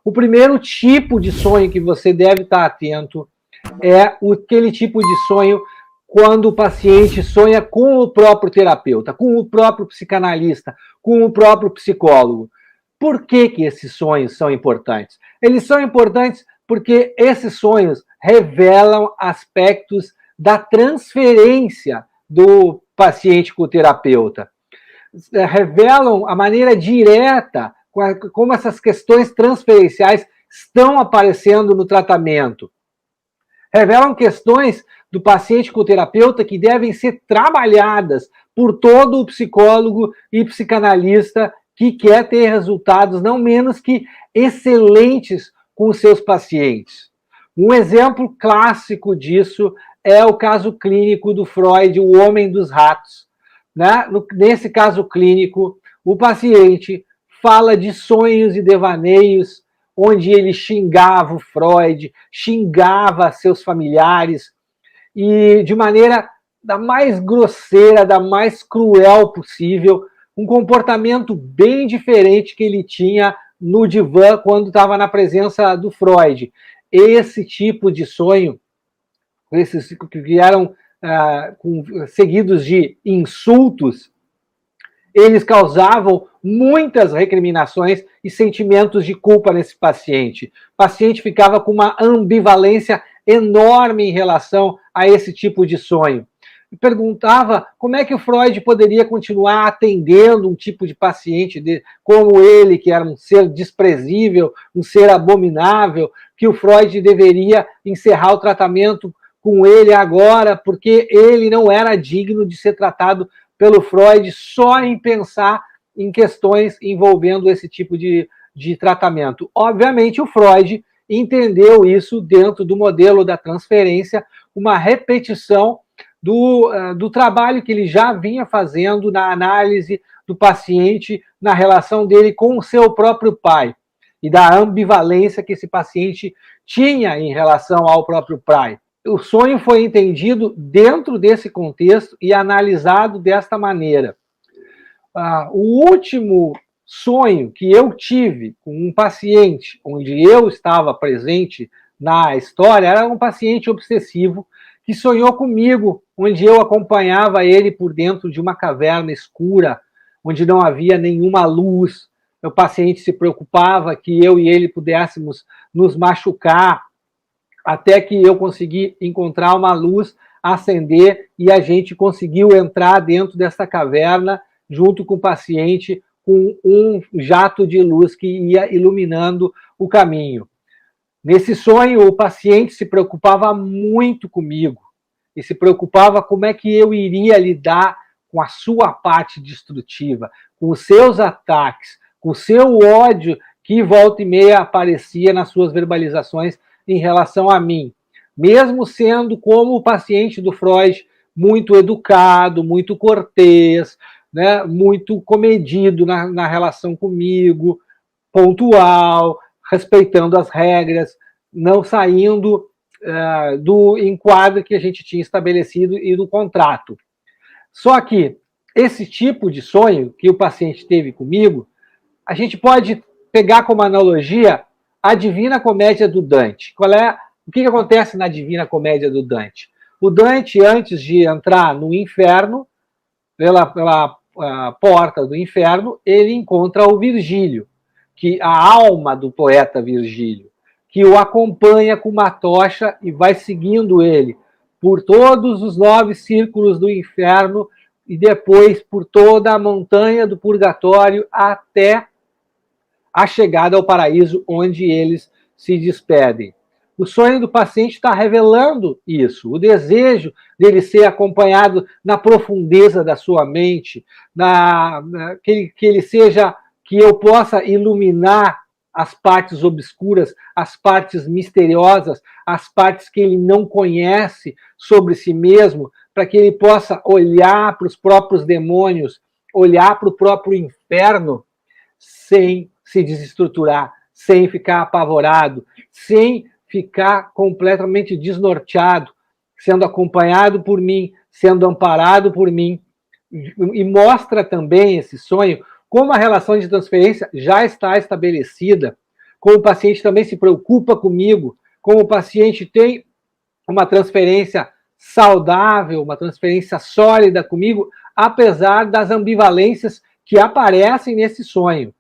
O primeiro tipo de sonho que você deve estar atento é aquele tipo de sonho quando o paciente sonha com o próprio terapeuta, com o próprio psicanalista, com o próprio psicólogo. Por que esses sonhos são importantes? Eles são importantes porque esses sonhos revelam aspectos da transferência do paciente com o terapeuta. Revelam a maneira direta como essas questões transferenciais estão aparecendo no tratamento. Revelam questões do paciente com o terapeuta que devem ser trabalhadas por todo o psicólogo e psicanalista que quer ter resultados não menos que excelentes com os seus pacientes. Um exemplo clássico disso é o caso clínico do Freud, o Homem dos Ratos. Nesse caso clínico, o paciente fala de sonhos e devaneios onde ele xingava o Freud, xingava seus familiares, e de maneira da mais grosseira, da mais cruel possível, um comportamento bem diferente que ele tinha no divã quando estava na presença do Freud. Esse tipo de sonho, esses que eram seguidos de insultos, eles causavam muitas recriminações e sentimentos de culpa nesse paciente. O paciente ficava com uma ambivalência enorme em relação a esse tipo de sonho. E perguntava como é que o Freud poderia continuar atendendo um tipo de paciente como ele, que era um ser desprezível, um ser abominável, que o Freud deveria encerrar o tratamento com ele agora, porque ele não era digno de ser tratado pelo Freud só em pensar em questões envolvendo esse tipo de tratamento. Obviamente, o Freud entendeu isso dentro do modelo da transferência, uma repetição do trabalho que ele já vinha fazendo na análise do paciente, na relação dele com o seu próprio pai, e da ambivalência que esse paciente tinha em relação ao próprio pai. O sonho foi entendido dentro desse contexto e analisado desta maneira. O último sonho que eu tive com um paciente, onde eu estava presente na história, era um paciente obsessivo que sonhou comigo, onde eu acompanhava ele por dentro de uma caverna escura, onde não havia nenhuma luz. O paciente se preocupava que eu e ele pudéssemos nos machucar, até que eu consegui encontrar uma luz, acender, e a gente conseguiu entrar dentro dessa caverna junto com o paciente, com um jato de luz que ia iluminando o caminho. Nesse sonho, o paciente se preocupava muito comigo e se preocupava como é que eu iria lidar com a sua parte destrutiva, com os seus ataques, com o seu ódio que volta e meia aparecia nas suas verbalizações em relação a mim. Mesmo sendo como o paciente do Freud, muito educado, muito cortês, né, muito comedido na relação comigo, pontual, respeitando as regras, não saindo do enquadro que a gente tinha estabelecido e do contrato. Só que esse tipo de sonho que o paciente teve comigo, a gente pode pegar como analogia a Divina Comédia do Dante. O que acontece na Divina Comédia do Dante? O Dante, antes de entrar no inferno, pela porta do inferno, ele encontra o Virgílio, a alma do poeta Virgílio, que o acompanha com uma tocha e vai seguindo ele por todos os 9 círculos do inferno e depois por toda a montanha do purgatório até a chegada ao paraíso, onde eles se despedem. O sonho do paciente está revelando isso, o desejo dele ser acompanhado na profundeza da sua mente, que eu possa iluminar as partes obscuras, as partes misteriosas, as partes que ele não conhece sobre si mesmo, para que ele possa olhar para os próprios demônios, olhar para o próprio inferno, sem se desestruturar, sem ficar apavorado, sem ficar completamente desnorteado, sendo acompanhado por mim, sendo amparado por mim. E mostra também esse sonho como a relação de transferência já está estabelecida, como o paciente também se preocupa comigo, como o paciente tem uma transferência saudável, uma transferência sólida comigo, apesar das ambivalências que aparecem nesse sonho.